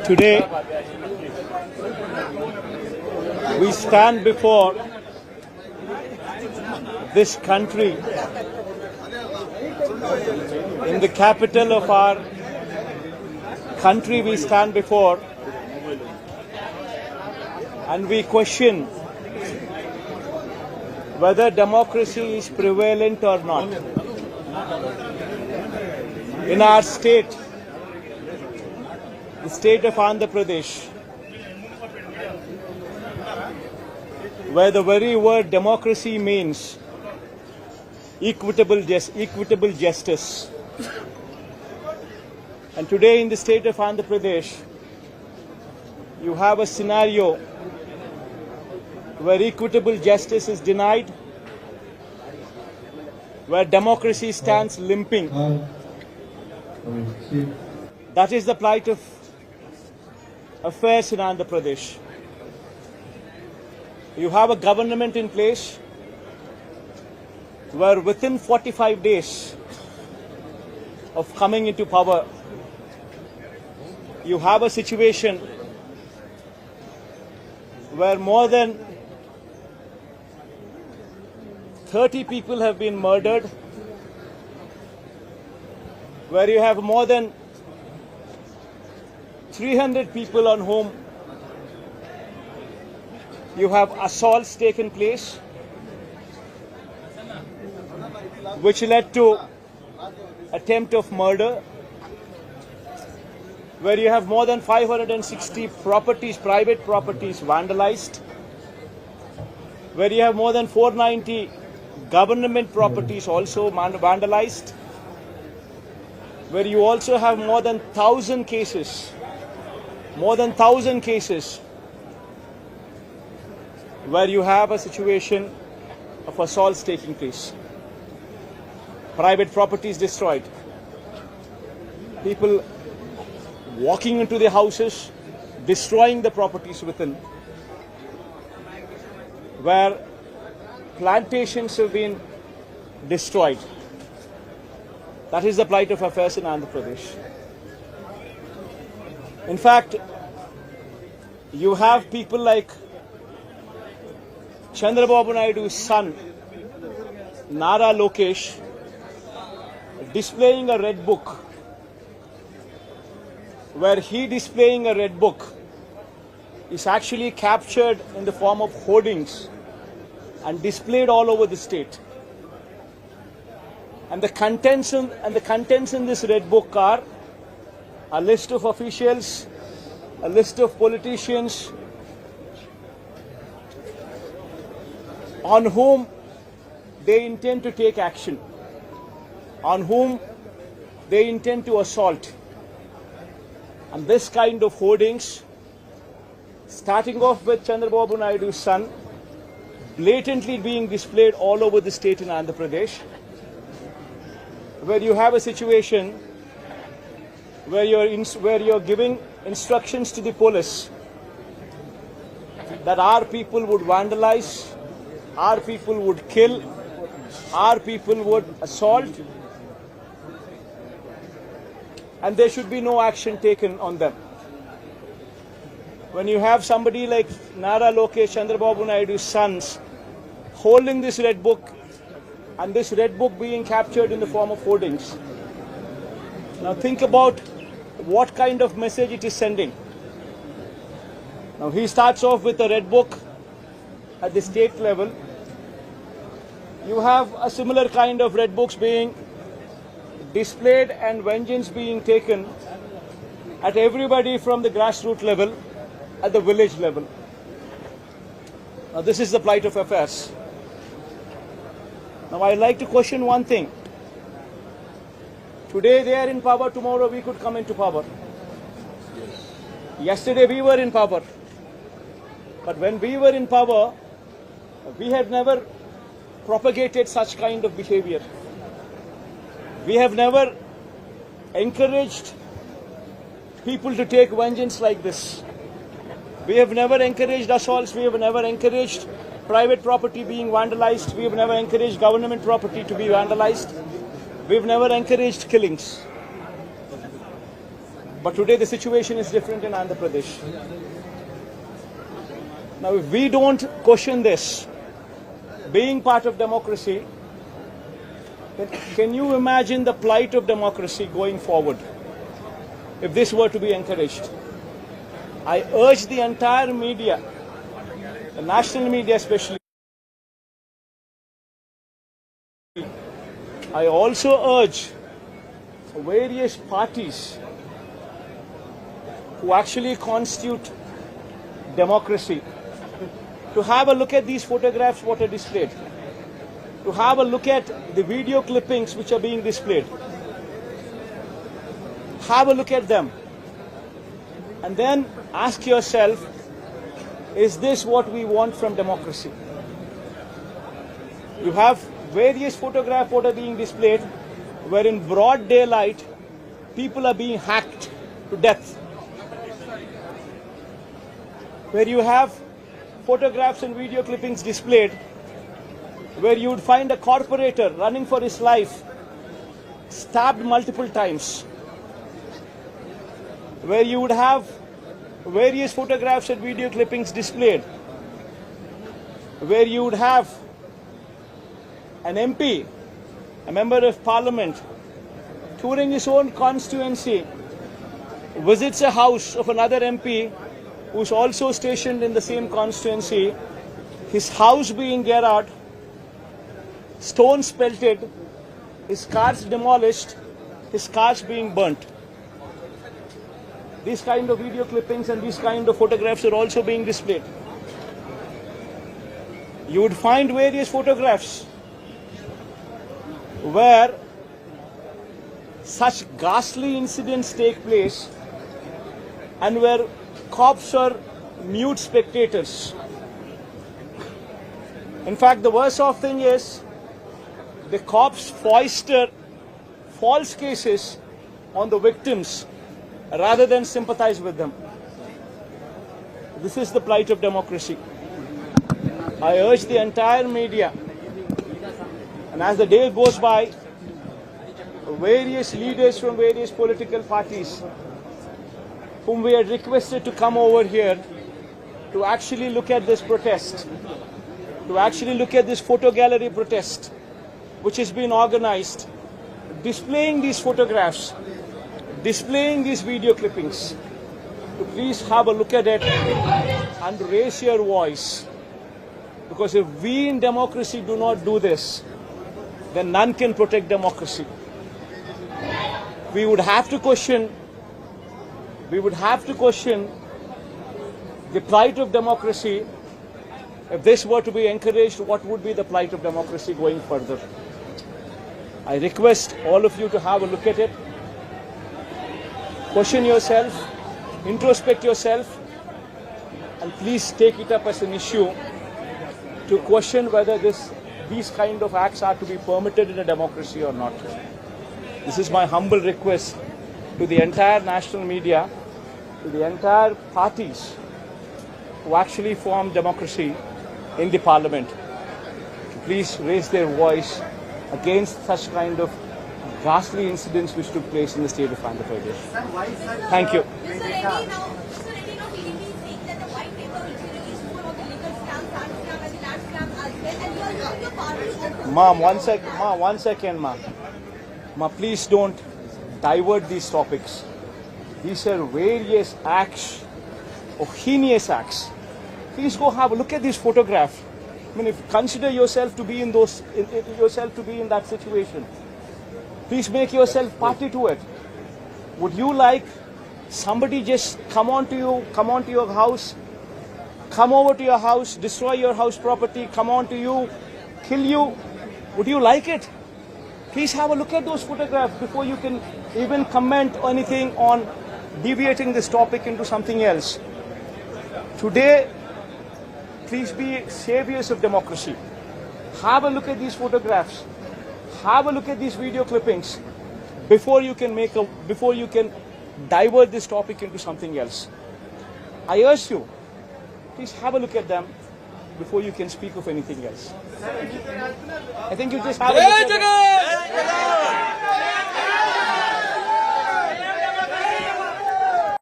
Today, we stand before this country in the capital of our country. We stand before and we question whether democracy is prevalent or not. In our state, the state of Andhra Pradesh, where the very word democracy means equitable justice. And today in the state of Andhra Pradesh, you have a scenario where equitable justice is denied, where democracy stands limping. That is the plight of affairs in Andhra Pradesh. You have a government in place where within 45 days of coming into power, you have a situation where more than 30 people have been murdered, where you have more than 300 people on whom you have assaults taken place, which led to attempt of murder, where you have more than 560 properties, private properties vandalized, where you have more than 490 government properties also vandalized, where you also have more than 1,000 cases, where you have a situation of assaults taking place, private properties destroyed, people walking into their houses, destroying the properties within, where plantations have been destroyed. That is the plight of affairs in Andhra Pradesh. In fact, you have people like Chandrababu Naidu's son, Nara Lokesh, displaying a red book, where he displaying a red book is actually captured in the form of hoardings and displayed all over the state. And the contents in this red book are a list of officials, a list of politicians on whom they intend to take action, on whom they intend to assault. And this kind of hoardings, starting off with Chandrababu Naidu's son, blatantly being displayed all over the state in Andhra Pradesh, where you have a situation where you're giving instructions to the police that our people would vandalize, our people would kill, our people would assault, and there should be no action taken on them. When you have somebody like Nara Lokesh, Chandrababu Naidu's sons, holding this red book, and this red book being captured in the form of hoardings. Now think about what kind of message it is sending. Now he starts off with a red book at the state level. You have a similar kind of red books being displayed and vengeance being taken at everybody from the grassroots level, at the village level. Now this is the plight of affairs. Now I'd like to question one thing. Today they are in power, tomorrow we could come into power. Yesterday we were in power. But when we were in power, we had never propagated such kind of behavior. We have never encouraged people to take vengeance like this. We have never encouraged assaults. We have never encouraged private property being vandalized. We have never encouraged government property to be vandalized. We have never encouraged killings. But today the situation is different in Andhra Pradesh. Now, if we don't question this, being part of democracy, then can you imagine the plight of democracy going forward if this were to be encouraged? I urge the entire media, the national media especially, I also urge various parties who actually constitute democracy to have a look at these photographs what are displayed, to have a look at the video clippings which are being displayed. Have a look at them and then ask yourself, is this what we want from democracy? You have various photographs what are being displayed where in broad daylight people are being hacked to death. Where you have photographs and video clippings displayed where you would find a corporator running for his life, stabbed multiple times. Where you would have various photographs and video clippings displayed where you would have an MP, a member of parliament, touring his own constituency, visits a house of another MP who's also stationed in the same constituency, his house being garroted, stones pelted, his cars demolished, his cars being burnt. These kind of video clippings and these kind of photographs are also being displayed. You would find various photographs where such ghastly incidents take place and where cops are mute spectators. In fact, the worst of thing is the cops foisted false cases on the victims rather than sympathize with them. This is the plight of democracy. I urge the entire media, and as the day goes by, various leaders from various political parties whom we had requested to come over here to actually look at this protest, to actually look at this photo gallery protest which has been organized, displaying these photographs, displaying these video clippings, to please have a look at it and raise your voice. Because if we in democracy do not do this, then none can protect democracy. We would have to question the plight of democracy. If this were to be encouraged, what would be the plight of democracy going further? I request all of you to have a look at it, question yourself, introspect yourself, and please take it up as an issue to question whether these kind of acts are to be permitted in a democracy or not. This is my humble request to the entire national media, to the entire parties who actually form democracy in the parliament, to please raise their voice against such kind of ghastly incidents which took place in the state of Andhra Pradesh. Thank you. Mr. Reddy, now PDP is saying that the white paper which you released full of the legal scam, sand scam and the land scam as well, and you are losing your party. Ma'am, one second, ma'am. Ma, please don't divert these topics. These are various acts, or heinous acts. Please go have a look at this photograph. I mean, if you consider yourself to be in that situation, please make yourself party to it. Would you like somebody just come onto your house, come over to your house, destroy your house property, come onto you, kill you? Would you like it? Please have a look at those photographs before you can even comment anything on deviating this topic into something else. Today, please be saviors of democracy. Have a look at these photographs. Have a look at these video clippings before you can divert this topic into something else. I urge you, please have a look at them before you can speak of anything else. I think you just have a look at them.